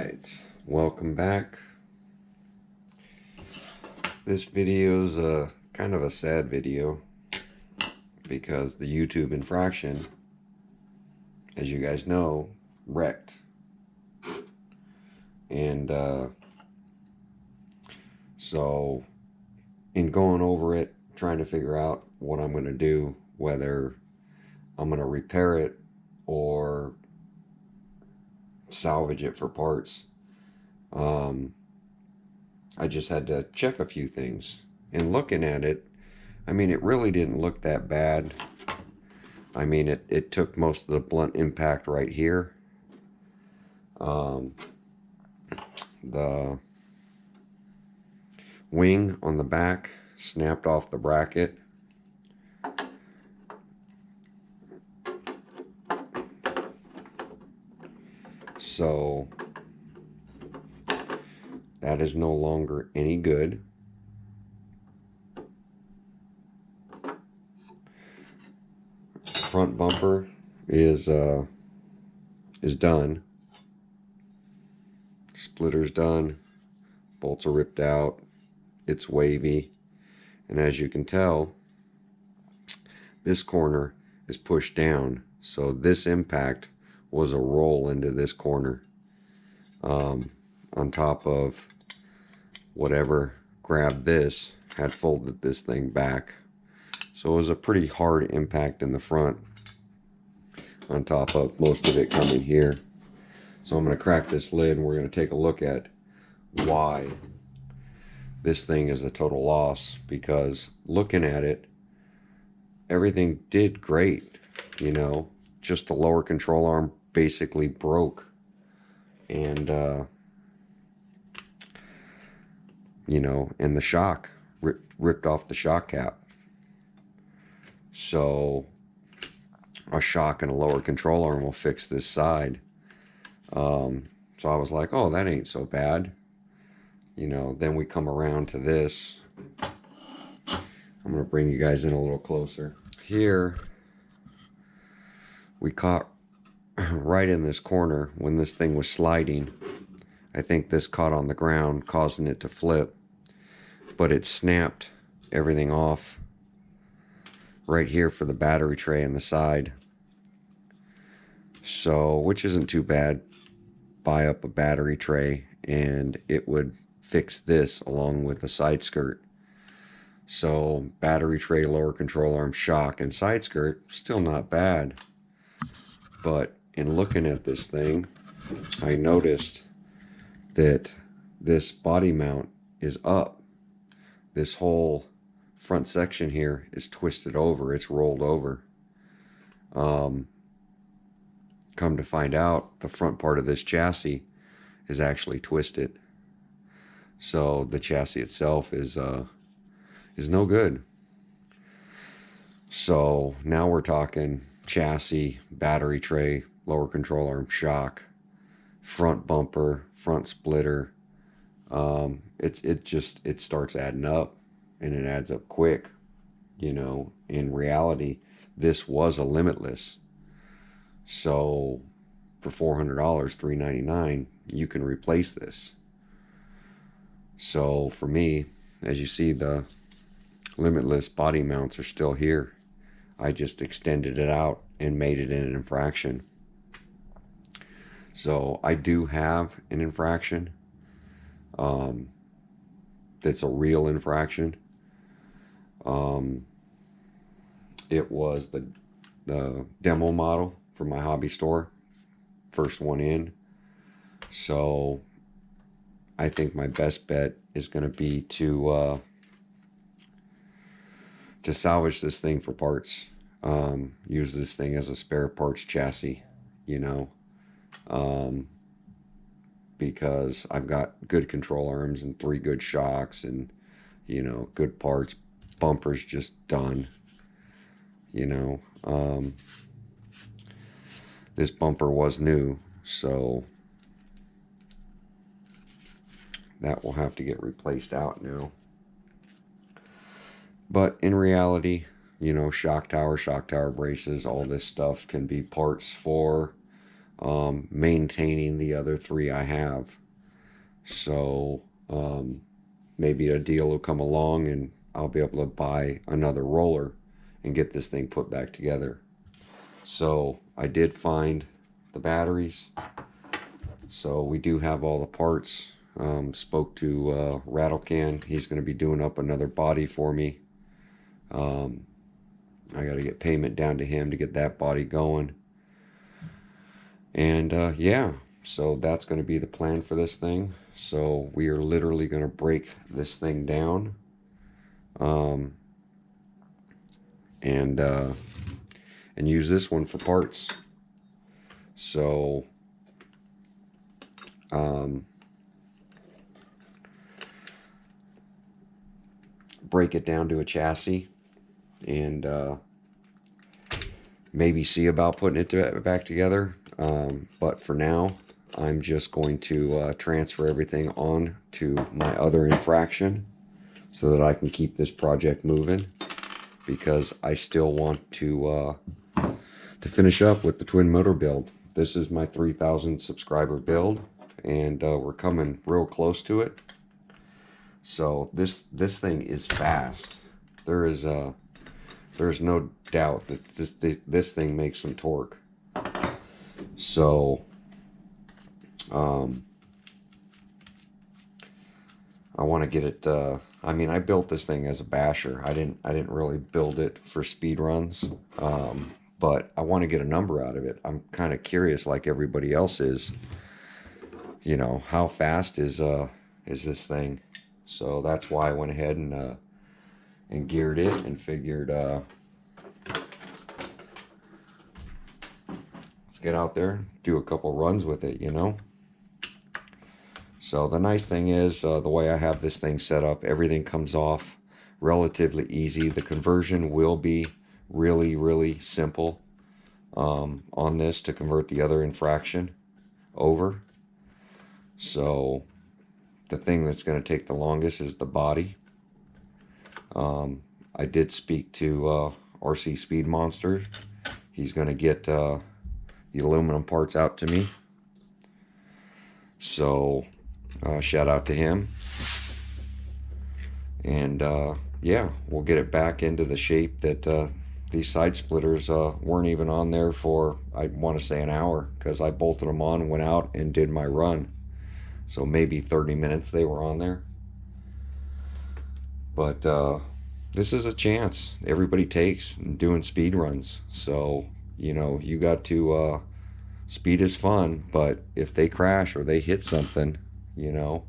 Alright, welcome back. This video is a kind of a sad video because the YouTube infraction, as you guys know, wrecked. And so in going over it, trying to figure out what I'm going to do, whether I'm going to repair it or salvage it for parts, I just had to check a few things. And looking at it, I mean, it really didn't look that bad. I mean, it took most of the blunt impact right here. The wing on the back snapped off the bracket. So that is no longer any good. Front bumper is done. Splitter's done. Bolts are ripped out. It's wavy. And as you can tell, this corner is pushed down. So this impact was a roll into this corner. On top of whatever grabbed this, had folded this thing back. So it was a pretty hard impact in the front, on top of most of it coming here. So I'm going to crack this lid and we're going to take a look at why this thing is a total loss. Because looking at it, everything did great, you know, just the lower control arm basically broke. And you know, and the shock ripped off the shock cap. So a shock and a lower control arm will fix this side. So I was like, oh, that ain't so bad. You know, then we come around to this. I'm going to bring you guys in a little closer. Here, we caught right in this corner when this thing was sliding. I think this caught on the ground, causing it to flip. But it snapped everything off right here for the battery tray in the side. So, which isn't too bad. Buy up a battery tray and it would fix this along with the side skirt. So battery tray, lower control arm, shock, and side skirt, still not bad. But in looking at this thing, I noticed that this body mount is up. This whole front section here is twisted over. It's rolled over. Come to find out, the front part of this chassis is actually twisted. So the chassis itself is no good. So now we're talking chassis, battery tray, lower control arm, shock, front bumper, front splitter. It starts adding up, and it adds up quick. You know, in reality, this was a limitless. So for $400, $399, you can replace this. So for me, as you see, the limitless body mounts are still here. I just extended it out and made it an infraction. So I do have an infraction. That's a real infraction. It was the demo model from my hobby store, first one in. So I think my best bet is going to be to salvage this thing for parts. Use this thing as a spare parts chassis, you know, because I've got good control arms and 3 good shocks and, you know, good parts. Bumper's just done, you know. This bumper was new, so that will have to get replaced out now. But in reality, you know, shock tower braces, all this stuff can be parts for maintaining the other 3 I have. So maybe a deal will come along and I'll be able to buy another roller and get this thing put back together. So I did find the batteries. So we do have all the parts. Spoke to Rattlecan. He's going to be doing up another body for me. I got to get payment down to him to get that body going. And yeah, so that's going to be the plan for this thing. So we are literally going to break this thing down. And use this one for parts. So break it down to a chassis and maybe see about putting it back together. But for now, I'm just going to transfer everything on to my other infraction so that I can keep this project moving, because I still want to finish up with the twin motor build. This is my 3,000 subscriber build, and we're coming real close to it. So this thing is fast. There's no doubt that this thing makes some torque. So I want to get it. I mean, I built this thing as a basher. I didn't really build it for speed runs. But I want to get a number out of it. I'm kind of curious, like everybody else is. You know, how fast is this thing? So that's why I went ahead and geared it and figured let's get out there, do a couple runs with it, you know. So the nice thing is the way I have this thing set up, everything comes off relatively easy. The conversion will be really simple on this to convert the other infraction over. So the thing that's going to take the longest is the body. I did speak to RC Speed Monster. He's going to get the aluminum parts out to me. So shout out to him. And yeah, we'll get it back into the shape that these side splitters weren't even on there for, I want to say, an hour, because I bolted them on, went out and did my run. So maybe 30 minutes they were on there. But this is a chance everybody takes in doing speed runs. So, you know, you got to, speed is fun, but if they crash or they hit something, you know,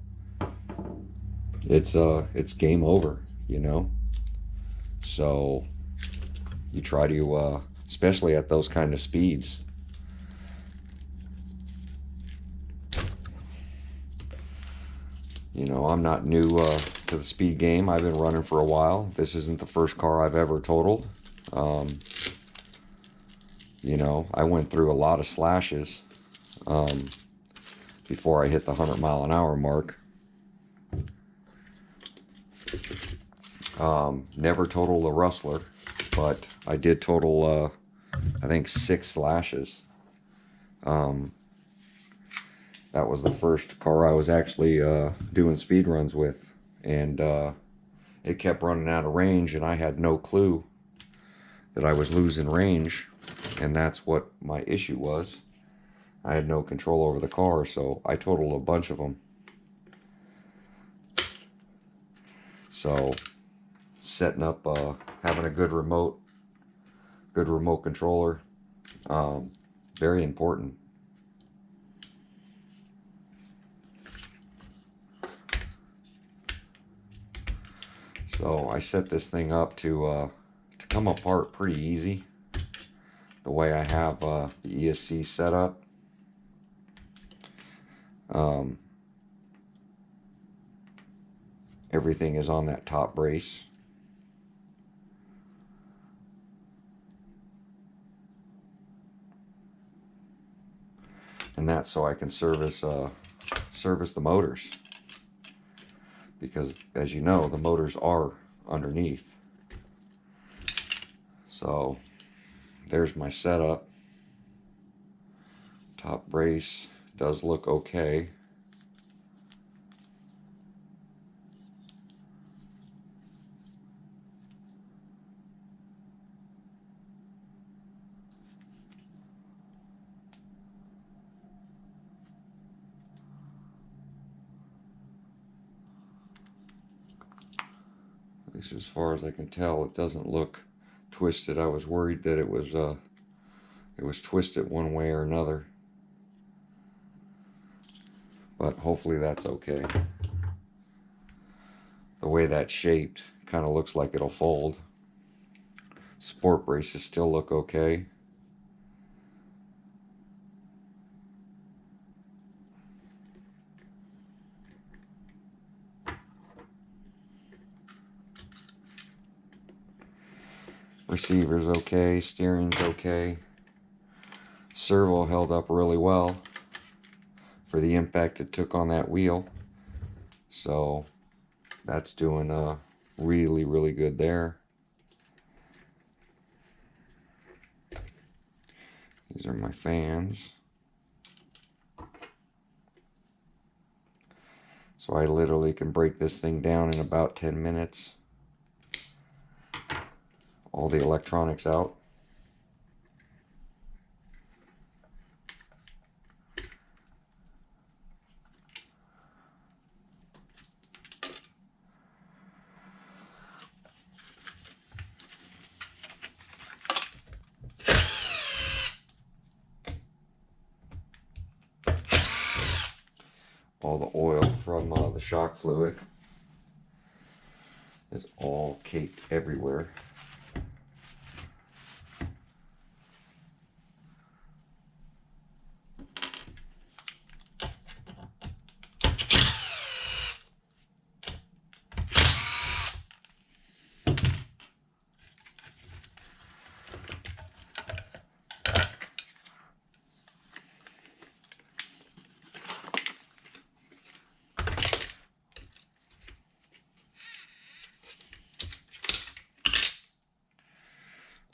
it's game over, you know. So you try to, especially at those kind of speeds. You know, I'm not new to the speed game. I've been running for a while. This isn't the first car I've ever totaled. You know, I went through a lot of slashes before I hit the 100-mile-an-hour mark. Never totaled a Rustler, but I did total, I think, 6 slashes. That was the first car I was actually doing speed runs with, and it kept running out of range, and I had no clue that I was losing range, and that's what my issue was. I had no control over the car, so I totaled a bunch of them. So setting up, having a good remote controller, very important. So I set this thing up to come apart pretty easy. The way I have the ESC set up. Everything is on that top brace. And that's so I can service the motors. Because, as you know, the motors are underneath. So there's my setup. Top brace does look okay. At least as far as I can tell, it doesn't look twisted. I was worried that it was twisted one way or another, but hopefully that's okay. The way that's shaped kind of looks like it'll fold. Support braces still look okay. Receiver's okay, steering's okay. Servo held up really well for the impact it took on that wheel. So that's doing really, really good there. These are my fans. So I literally can break this thing down in about 10 minutes. All the electronics out. All the oil from the shock fluid is all caked everywhere.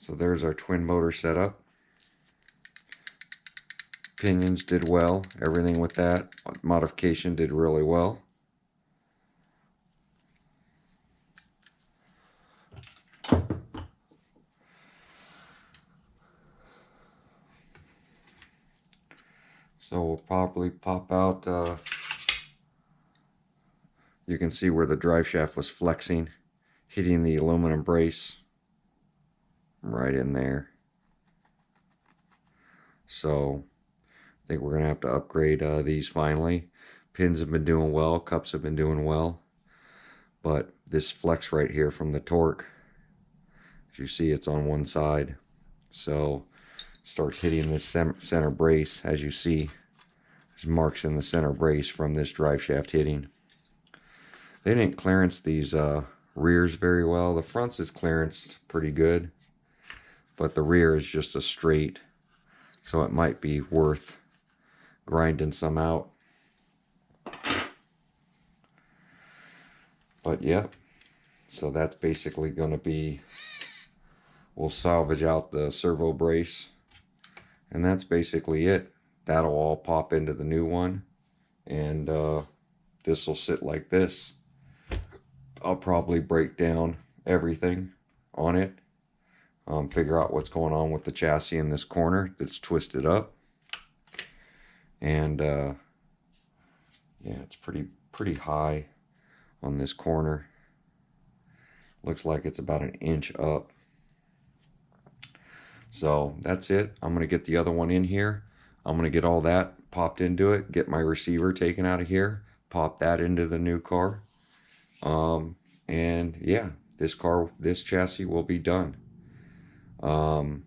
So there's our twin motor setup. Pinions did well. Everything with that modification did really well. So we'll probably pop out, you can see where the drive shaft was flexing, hitting the aluminum brace right in there. So I think we're going to have to upgrade these finally. Pins have been doing well, cups have been doing well, but this flex right here from the torque, as you see, it's on one side. So starts hitting this center brace, as you see. There's marks in the center brace from this drive shaft hitting. They didn't clearance these rears very well. The fronts is clearanced pretty good, but the rear is just a straight, so it might be worth grinding some out. But yeah, so that's basically going to be, we'll salvage out the servo brace, and that's basically it. That'll all pop into the new one, and this will sit like this. I'll probably break down everything on it, figure out what's going on with the chassis in this corner that's twisted up, and yeah, it's pretty high on this corner. Looks like it's about an inch up. So that's it. I'm going to get the other one in here. I'm going to get all that popped into it, get my receiver taken out of here, pop that into the new car. And yeah, this chassis will be done. Now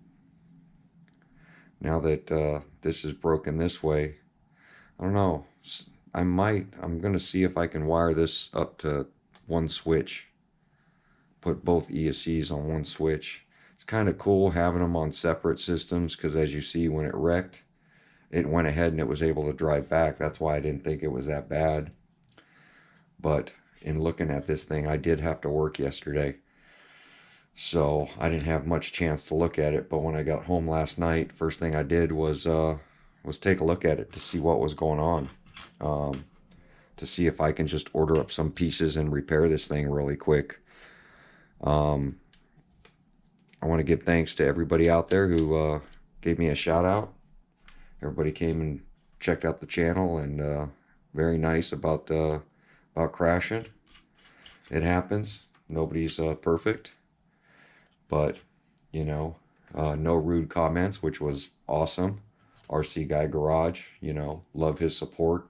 that this is broken this way, I don't know. I'm going to see if I can wire this up to one switch. Put both ESCs on one switch. It's kind of cool having them on separate systems, because as you see, when it wrecked, it went ahead and it was able to drive back. That's why I didn't think it was that bad. But in looking at this thing, I did have to work yesterday, so I didn't have much chance to look at it. But when I got home last night, first thing I did was was take a look at it to see what was going on. To see if I can just order up some pieces and repair this thing really quick. I want to give thanks to everybody out there who gave me a shout out. Everybody came and checked out the channel, and very nice about crashing. It happens. Nobody's perfect, but you know, no rude comments, which was awesome. RC Guy Garage, you know, love his support.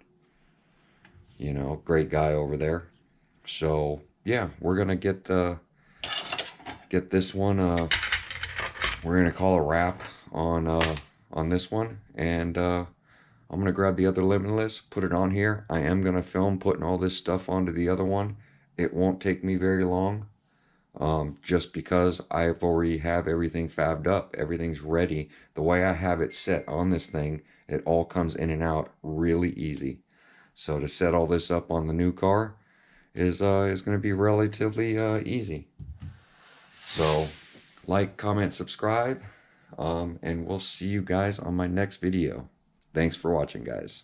You know, great guy over there. So yeah, we're gonna get this one. We're gonna call a wrap on this one, and I'm gonna grab the other Limitless, put it on here. I am gonna film putting all this stuff onto the other one. It won't take me very long, just because I've already have everything fabbed up. Everything's ready. The way I have it set on this thing, it all comes in and out really easy. So to set all this up on the new car is going to be relatively easy. So like, comment, subscribe, and we'll see you guys on my next video. Thanks for watching, guys.